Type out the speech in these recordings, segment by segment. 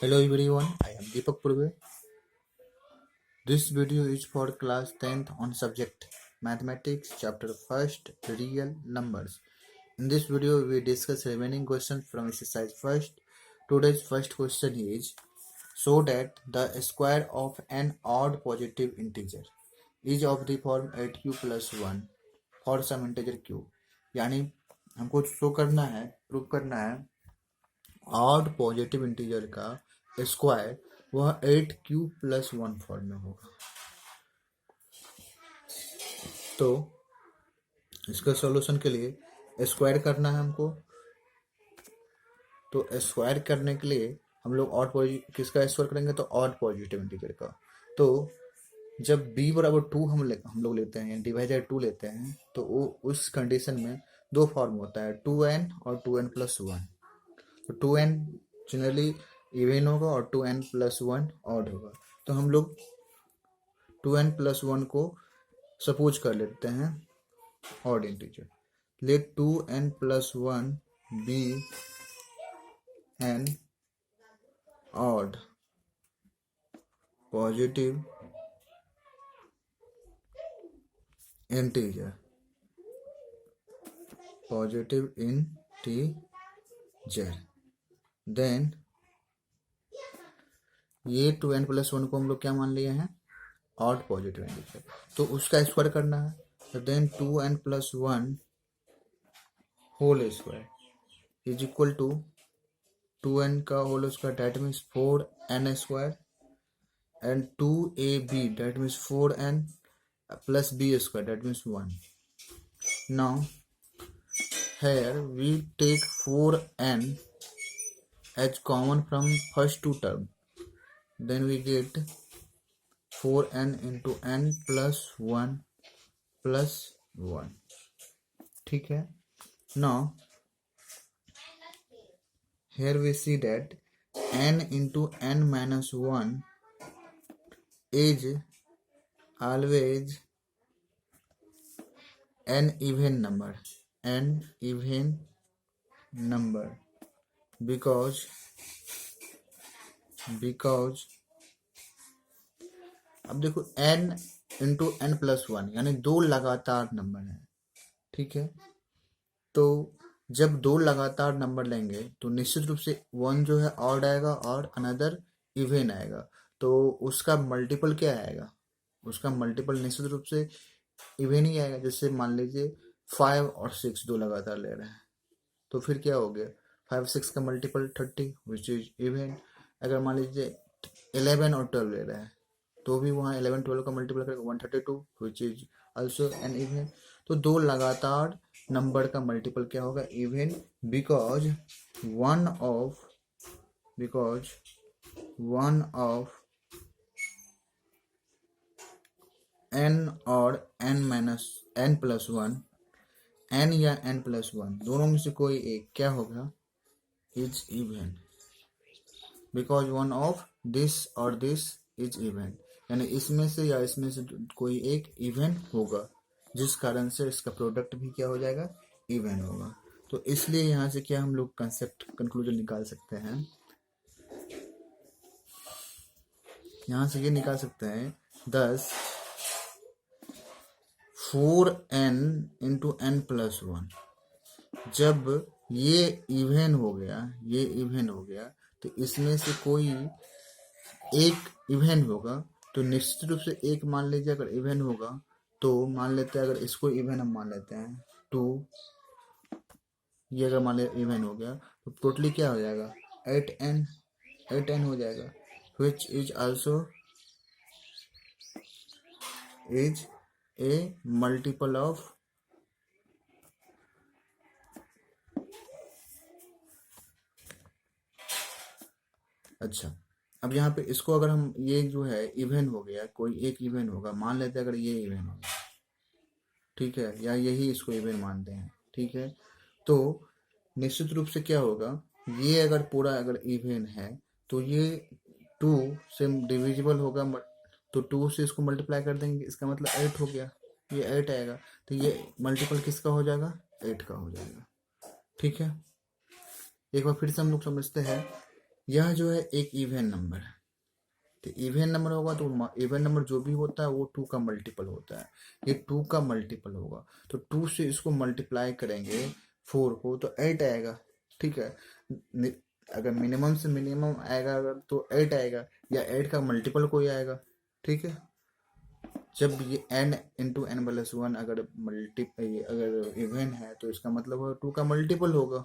Hello everyone, I am Deepak Purve. This video is for class 10th on subject Mathematics chapter 1st Real Numbers. In this video we discuss remaining questions from exercise 1st. Today's first question is show that the square of an odd positive integer is of the form 8q plus 1 for some integer q. यानी हमको show करना है, prove करना है odd positive integer का square वह 8q plus 1 form में होगा। तो इसका सॉल्यूशन के लिए स्क्वायर करना है हमको। तो स्क्वायर करने के लिए हम लोग ऑड पॉजिटिव किसका स्क्वायर करेंगे? तो ऑड पॉजिटिव इंटीजर का। तो जब b बराबर 2 हम लोग लेते हैं, डिवाइडेड 2 लेते हैं, तो वो उस कंडीशन में दो फॉर्म होता है 2n और 2n प्लस 1। तो 2n जनरली इवन होगा और 2n प्लस 1 ऑड होगा। तो हम लोग 2n प्लस 1 को सपोज कर लेते हैं odd integer. Let 2n plus 1 be an odd positive integer then ये 2n प्लस 1 को हम लोग क्या मान लिए हैं? Odd positive integer. तो उसका स्क्वायर करना है। तो then 2n plus 1 whole square is equal to 2n का whole square that means 4n square and 2ab that means 4n plus b square that means 1. Now here we take 4n as common from first two term, then we get 4n into n plus 1 plus 1. ठीक है। Now here we see that n into n minus 1 is always an even number because अब देखो n into n plus 1 यानी दो लगातार number है। ठीक है। तो जब दो लगातार नंबर लेंगे तो निश्चित रूप से वन जो है ऑड आएगा और अनदर इवन आएगा। तो उसका मल्टीपल क्या आएगा? उसका मल्टीपल निश्चित रूप से इवन ही आएगा। जैसे मान लीजिए 5 और 6 दो लगातार ले रहे हैं, तो फिर क्या हो गया? 5 6 का मल्टीपल 30 विच इज इवन। अगर मान लीजिए 11 और 12 ले रहे हैं तो भी वहाँ 11 12 का मल्टीपल करेगा 132 which is also an even. तो दो लगातार नंबर का मल्टीपल क्या होगा? Even. Because one of n और n minus n plus 1, n या n प्लस 1 दोनों में से कोई एक क्या होगा? Is even. Because one of this और दिस इज इवन, यानी इसमें से या इसमें से कोई एक इवन होगा, जिस कारण से इसका प्रोडक्ट भी क्या हो जाएगा? इवन होगा। तो इसलिए यहाँ से क्या हम लोग कंसेप्ट कंक्लूजन निकाल सकते हैं? यहाँ से ये निकाल सकते हैं 10 4n इंटू n प्लस 1। जब ये इवन हो गया तो इसमें से कोई एक इवन होगा। तो निश्चित रूप से एक मान लीजिए अगर इवन होगा तो मान लेते हैं, अगर इसको इवन हम मान लेते हैं 2, ये अगर मान लिया इवन हो गया तो टोटली क्या हो जाएगा? 8n हो जाएगा which is also is a multiple of अच्छा। अब यहाँ पे इसको अगर हम ये जो है इवन हो गया, कोई एक इवन होगा, मान लेते हैं अगर ये इवन होगा, ठीक है, या यही इसको इवन मानते हैं, ठीक है, तो निश्चित रूप से क्या होगा? ये अगर पूरा अगर इवन है तो ये 2 से डिविजिबल होगा, तो 2 से इसको मल्टीप्लाई कर देंगे, इसका मतलब 8 हो गया, ये 8 आएगा। तो ये मल्टीपल किसका हो जाएगा? 8 का हो जाएगा। ठीक है। एक बार फिर से हम लोग समझते हैं। यह जो है एक इवन नंबर है, तो इवन नंबर होगा तो इवन नंबर जो भी होता है वो 2 का मल्टीपल होता है, ये 2 का मल्टीपल होगा, तो 2 से इसको मल्टीप्लाई करेंगे 4 को तो 8 आएगा। ठीक है, नि- अगर मिनिमम से मिनिमम आएगा अगर तो 8 आएगा, या 8 का मल्टीपल कोई आएगा। ठीक है, जब ये n into n plus one अगर अगर इवन है तो इसका मतलब है 2 का मल्टीपल होगा।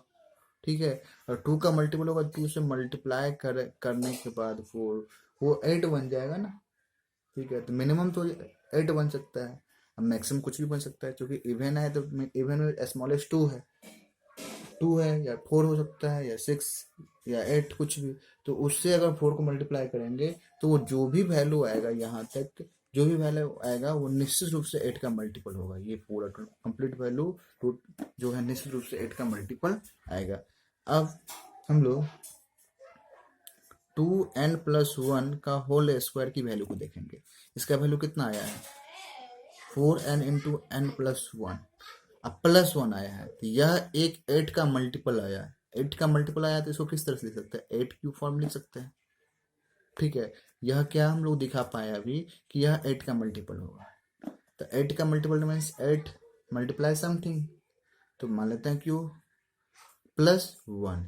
ठीक है, और 2 का मल्टीपल होगा, 2 से मल्टीप्लाई करने के बाद 4, वो 8 बन जाएगा ना। ठीक है, तो मिनिमम तो 8 बन सकता है, अब मैक्सिमम कुछ भी बन सकता है, क्योंकि इवन है तो इवन में स्मॉलेस्ट 2 है, 2 है या 4 हो सकता है या 6 या 8 कुछ भी। तो उससे अगर 4 को मल्टीप्लाई करेंगे तो वो जो भी वैल्यू आएगा यहाँ तक, जो भी वैल्यू आएगा वो निश्चित रूप से 8 का मल्टीपल होगा, ये पूरा कंप्लीट वैल्यू जो है निश्चित रूप से 8 का मल्टीपल आएगा। अब हम लोग 2n+1 का होल स्क्वायर की वैल्यू को देखेंगे। इसका वैल्यू कितना आया है, 4n into n plus one, अब +1 आया है, तो यह एक 8 का मल्टीपल आया है। 8 का मल्टीपल आया तो इसको किस तरह से लिख सकते हैं, 8 क्यूब फॉर्म लिख सकते हैं। ठीक है, यह क्या हम लोग दिखा पाए अभी कि यह 8 का मल्टीपल होगा, तो 8 का मल्टीपल मीन्स 8 मल्टीप्लाई समथिंग, तो मान लेते हैं क्यू +1।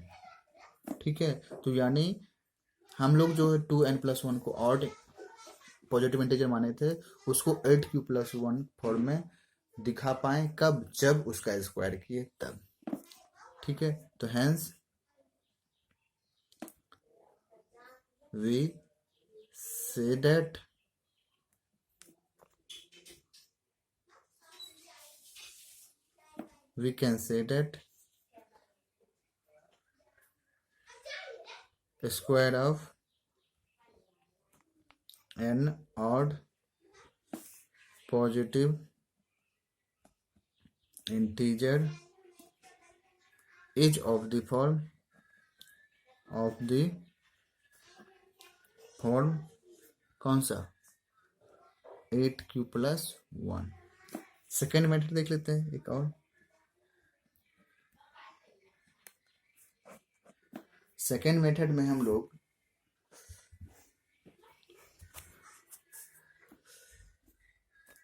ठीक है, तो यानी हम लोग जो है 2n+1 को ऑड पॉजिटिव इंटीजर माने थे, उसको 8q+1 फॉर्म में दिखा पाए, कब, जब उसका स्क्वायर किए तब। ठीक है, तो hence we say that we can say that the square of an odd positive integer is of the form कौन सा 8q+1। सेकेंड मेथड देख लेते हैं एक और। सेकेंड मेथड में हम लोग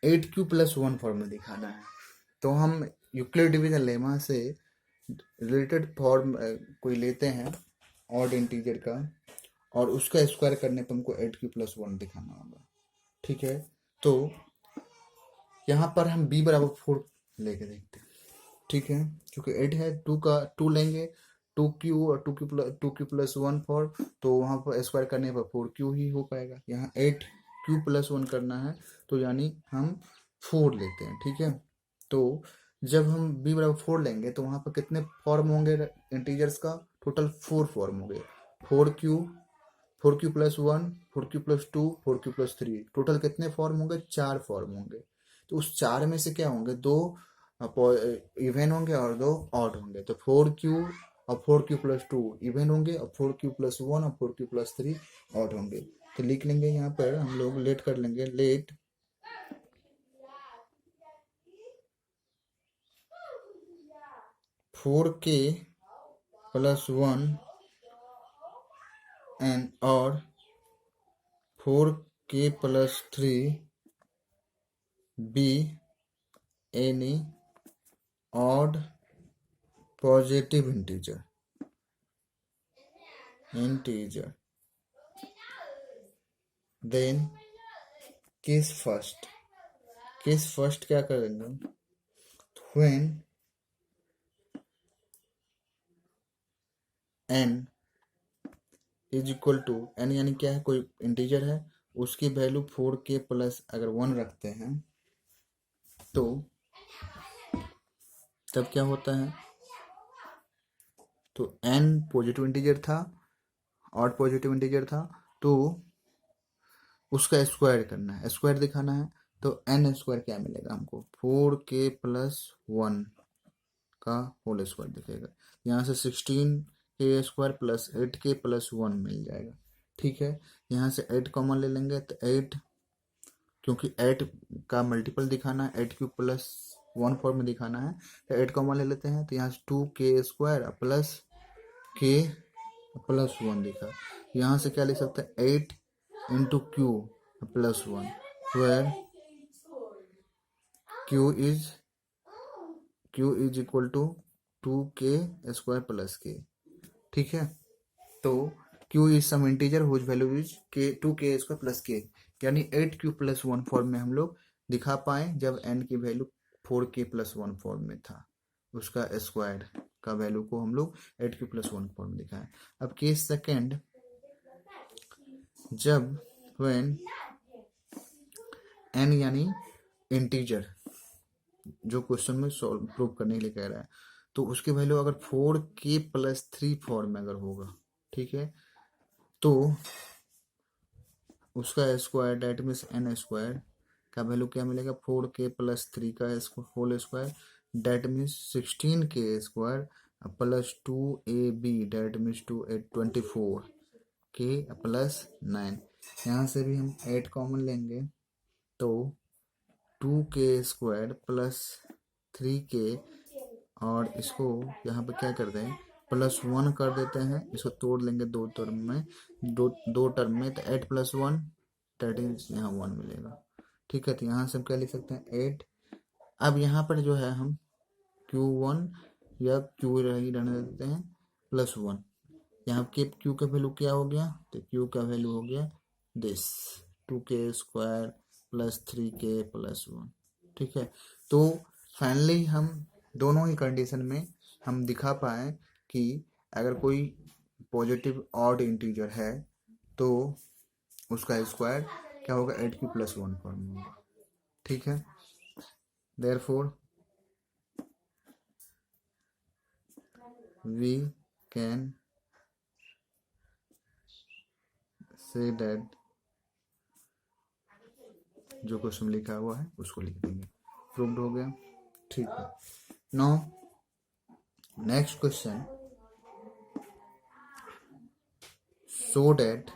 8q+1 फॉर्म में दिखाना है, तो हम यूक्लिड डिवीजन लेमा से रिलेटेड फॉर्म कोई लेते हैं ऑड इंटीजर का, और उसका स्क्वायर करने पर हमको 8q+1 दिखाना होगा। ठीक है, तो यहाँ पर हम b बराबर 4 लेके देखते हैं। ठीक है, क्योंकि 8 है, 2 लेंगे, 2q और 2q+1 4, तो वहाँ पर स्क्वायर करने पर 4q ही हो पाएगा। यहाँ 8q+1 करना है, तो यानी हम 4 लेते हैं। ठीक है, तो जब हम b बराबर 4 लेंगे तो वहाँ पर कितने फॉर्म होंगे इंटीजर्स का, टोटल 4 फॉर्म होंगे, 4q 4q+1 4q+2 4q+3, total कितने फॉर्म होंगे, 4 फॉर्म होंगे। तो उस 4 में से क्या होंगे, 2 इवन होंगे और 2 ऑड होंगे, तो 4q और 4q+2 इवन होंगे और 4q+1 और 4q+3 ऑड होंगे। तो लिख लेंगे यहाँ पर हम लोग, लेट कर लेंगे, लेट 4k+1 and और 4k+3 be any odd positive integer then case first क्या करेंगे, when n is equal to n, यानी क्या है, कोई इंटीजर है, उसकी वैल्यू 4k प्लस अगर 1 रखते हैं तो तब क्या होता है, तो n पॉजिटिव इंटीजर था, ऑड पॉजिटिव इंटीजर था, तो उसका स्क्वायर करना है, स्क्वायर दिखाना है, तो n स्क्वायर क्या मिलेगा हमको, 4k+1 का होल स्क्वायर दिखेगा। यहाँ से 16k² प्लस 8k+1 मिल जाएगा। ठीक है, यहाँ से 8 कॉमन ले लेंगे, तो 8, क्योंकि 8 का मल्टीपल दिखाना है, 8q+1 फॉर्म में दिखाना है, तो 8 कॉमन ले लेते हैं, तो यहाँ से 2k² प्लस k +1 दिखा। यहाँ से क्या लिख सकते हैं 8 into q +1 where q is equal to 2k² plus k. ठीक है, तो q is some integer whose value is के 2k² प्लस के, यानी 8q+1 फॉर्म में हम लोग दिखा पाए जब n की वैल्यू 4k+1 फॉर्म में था, उसका स्क्वायर का वैल्यू को हम लोग 8q+1 फॉर्म में दिखाए। अब केस सेकेंड, जब व्हेन n यानी इंटीजर जो क्वेश्चन में सॉल्व प्रूव करने के लिए कह रहा है, तो उसकी वैल्यू अगर 4k+3 फॉर्म में अगर होगा, ठीक है, तो उसका स्क्वायर डेट मीन्स n² का वैल्यू क्या मिलेगा 4k+3 का whole square that means 16k² +2ab that means 24k+9। यहाँ से भी हम 8 कॉमन लेंगे तो 2k² +3k, और इसको यहाँ पे क्या कर दें +1 कर देते हैं, इसको तोड़ लेंगे दो टर्म में, दो टर्म में, तो 8+1 दैट इज यहाँ 1 मिलेगा। ठीक है, तो यहाँ से हम क्या लिख सकते हैं 8। अब यहाँ पर जो है हम q1 या q रहने देते हैं +1, यहाँ के q का वैल्यू क्या हो गया, तो q का वैल्यू हो गया दिस 2k² +3k+1। ठीक है, तो फाइनली हम दोनों ही कंडीशन में हम दिखा पाए कि अगर कोई पॉजिटिव ऑड इंटीजर है तो उसका स्क्वायर क्या होगा 8q+1 फॉर्म में होगा। ठीक है, therefore we can say that जो क्वेश्चन लिखा हुआ है उसको लिख देंगे, प्रूव्ड हो गया। ठीक है, now next question, so that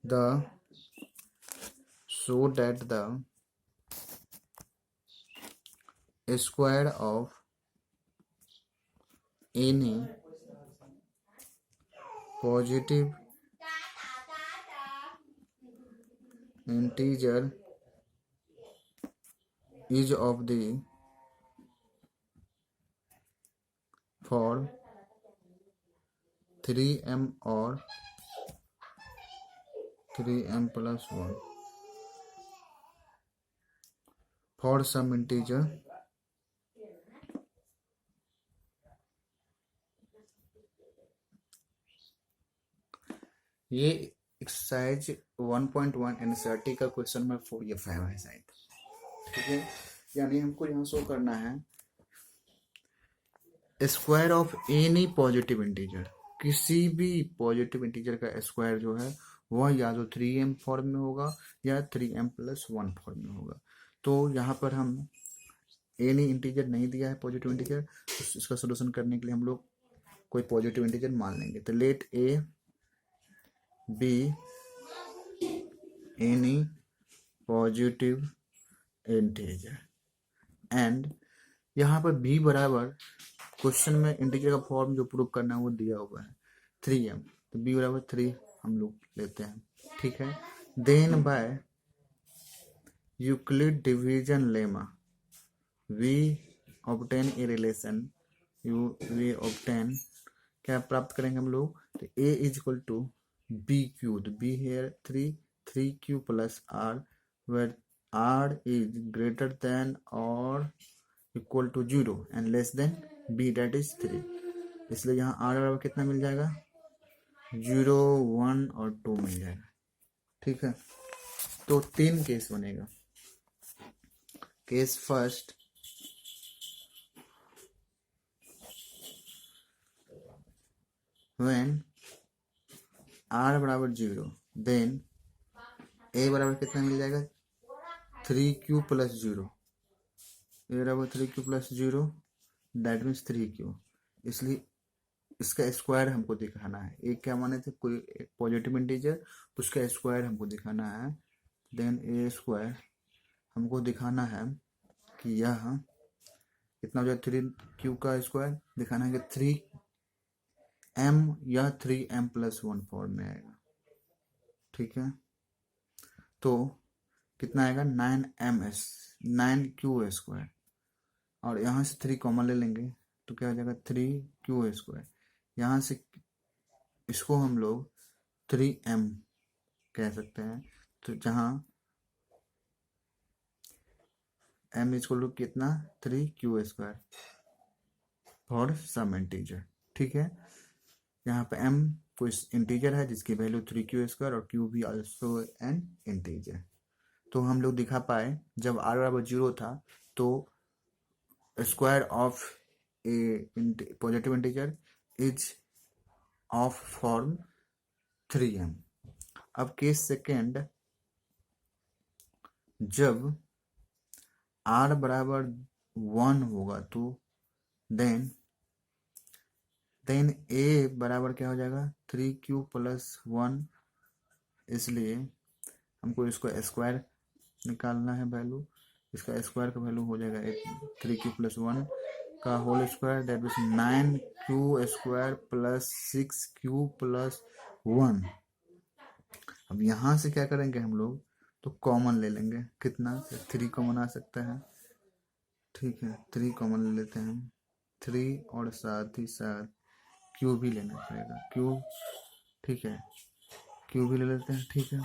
the square of any positive integer is of the for 3m or 3m+1 for some integer ये एक्सरसाइज 1.1 एनसीईआरटी का क्वेश्चन नंबर 4 या 5 है शायद। ठीक है, यानी हमको यहाँ शो करना है square of any positive integer, किसी भी पॉजिटिव इंटीजर का स्क्वायर जो है वह या तो 3m फॉर्म में होगा या 3m+1 फॉर्म में होगा। तो यहाँ पर हम एनी इंटीजर नहीं दिया है पॉजिटिव इंटीजर, तो इसका सोल्यूशन करने के लिए हम लोग कोई पॉजिटिव इंटीजर मान लेंगे। तो let a be any positive integer and यहाँ पर b बराबर क्वेश्चन में इंटीजर का फॉर्म जो प्रूव करना है वो दिया हुआ है 3m, तो b बराबर 3 हम लोग लेते हैं। ठीक है, then by Euclid division lemma we obtain a relation, we obtain क्या प्राप्त करेंगे हम लोग, तो a is equal to b q, तो b here 3q+r where r is greater than or equal to 0 and less than b that is 3, इसलिए यहाँ r बराबर कितना मिल जाएगा 0, 1 और 2 मिल जाएगा। ठीक है, तो 3 केस बनेगा। केस फर्स्ट, when r बराबर 0 देन a बराबर कितना मिल जाएगा 3q+0, a बराबर 3q+0 दैट मीन्स 3q, इसलिए इसका स्क्वायर हमको दिखाना है। एक क्या माने थे कोई पॉजिटिव इंटीजर, उसका स्क्वायर हमको दिखाना है। देन ए स्क्वायर हमको दिखाना है कि यह कितना हो जाएगा 3q का स्क्वायर, दिखाना है कि 3m या 3m+1 फॉर्म में आएगा। ठीक है, तो कितना आएगा 9ms 9q स्क्वायर, और यहाँ से 3 कॉमन ले लेंगे तो क्या हो जाएगा 3q स्क्वायर। यहाँ से इसको हम लोग 3m कह सकते हैं, तो जहाँ m इक्वल टू कितना 3q square for some integer. ठीक है, यहाँ पे m कोई इंटीजर है जिसकी वैल्यू 3q स्क्वायर और q भी ऑल्सो एन इंटीजर। तो हम लोग दिखा पाए जब r बराबर 0 था तो square of A positive integer is of form 3m। अब केस सेकेंड, जब r बराबर 1 होगा तो देन a बराबर क्या हो जाएगा 3q+1, इसलिए हमको इसको स्क्वायर निकालना है वैल्यू। इसका स्क्वायर का वैल्यू हो जाएगा 3q+1 का whole square, that means 9q square plus 6q+1। अब यहाँ से क्या करेंगे हम लोग, तो कॉमन ले लेंगे, कितना 3 कॉमन आ सकता है। ठीक है, 3 कॉमन ले लेते हैं हम, 3 और साथ ही साथ q भी लेना पड़ेगा, q। ठीक है, q भी ले लेते हैं। ठीक है,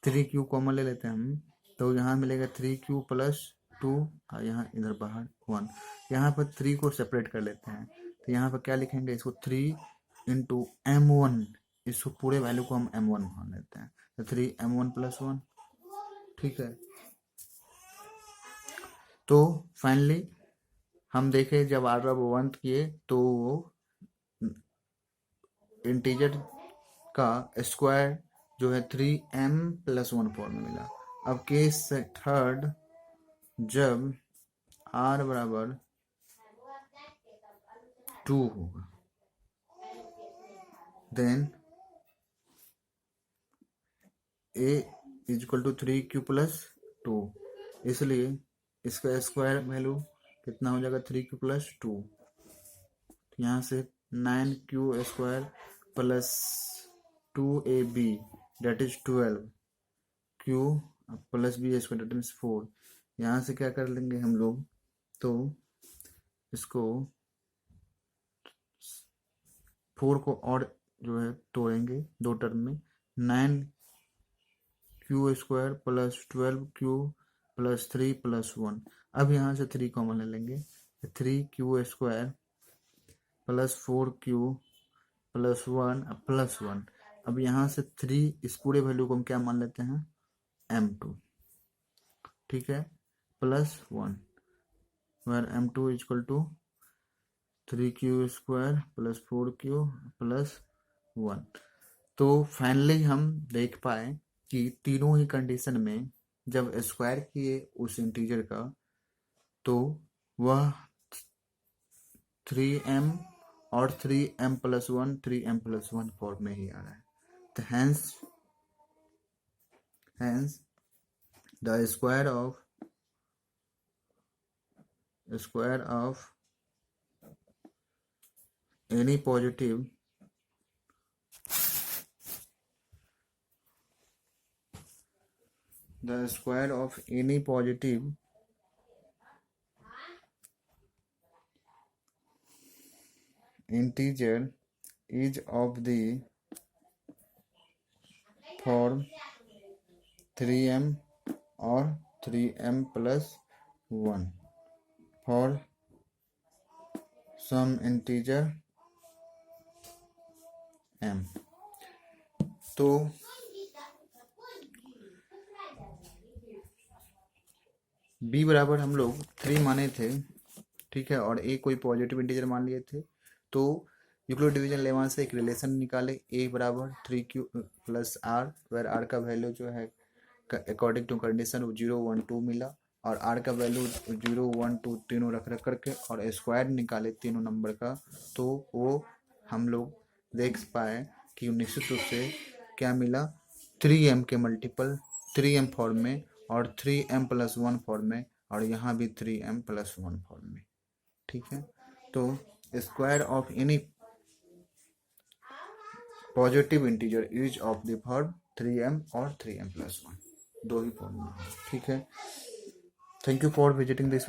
3q कॉमन ले लेते हैं हम, तो यहाँ मिलेगा 3q+2 और यहाँ इधर बाहर 1। यहाँ पर 3 को सेपरेट कर लेते हैं, तो यहाँ पर क्या लिखेंगे, इसको 3 इंटू m1, इसको पूरे वैल्यू को हम m1 मान लेते हैं, तो 3m1+1। ठीक है, तो फाइनली हम देखें जब r बराबर 1 किए तो वो इंटीजर का स्क्वायर जो है 3m+1 फॉर्म में मिला। अब केस थर्ड, जब r बराबर 2 होगा then a equal to 3q+2, इसलिए इसका स्क्वायर वैल्यू कितना हो जाएगा 3q+2। यहाँ से 9q square plus 2ab that is 12q plus b square that means 4। यहाँ से क्या कर लेंगे हम लोग, तो इसको 4 को और जो है तोड़ेंगे दो टर्म में, 9q square plus 12q plus 3+1। अब यहाँ से 3 कॉमन ले लेंगे, 3q square plus 4q plus 1 plus 1। अब यहाँ से 3, इस पूरे वैल्यू को हम क्या मान लेते हैं m2। ठीक है, plus 1 where m2 equal to 3q square plus 4q plus 1। तो फाइनली हम देख पाए कि तीनों ही कंडीशन में जब स्क्वायर किए उस इंटीजर का तो वह 3m और 3m+1 3m+1 फॉर्म में ही आ रहा है। तो hence the square of any positive integer is of the form 3m or 3m+1 for some integer m। तो b बराबर हम लोग 3 माने थे, ठीक है, और a कोई पॉजिटिव इंटीजर मान लिए थे। तो यूक्लिड डिवीजन लेवा से एक रिलेशन निकाले, a बराबर 3q+r, वेर r का वैल्यू जो है अकॉर्डिंग टू कंडीशन 0 1 2 मिला, और r का वैल्यू 0 1 2 तीनों रख करके और स्क्वायर निकाले तीनों नंबर का, तो वो हम लोग देख पाए कि निश्चित रूप से क्या मिला 3m के मल्टीपल 3m फॉर्म में और 3m+1 फॉर्म में, और यहाँ भी 3m+1 फॉर्म में। ठीक है। तो square of any positive integer is of the form 3m और 3m+1, दो ही फॉर्मूला है, ठीक है। Thank you for visiting this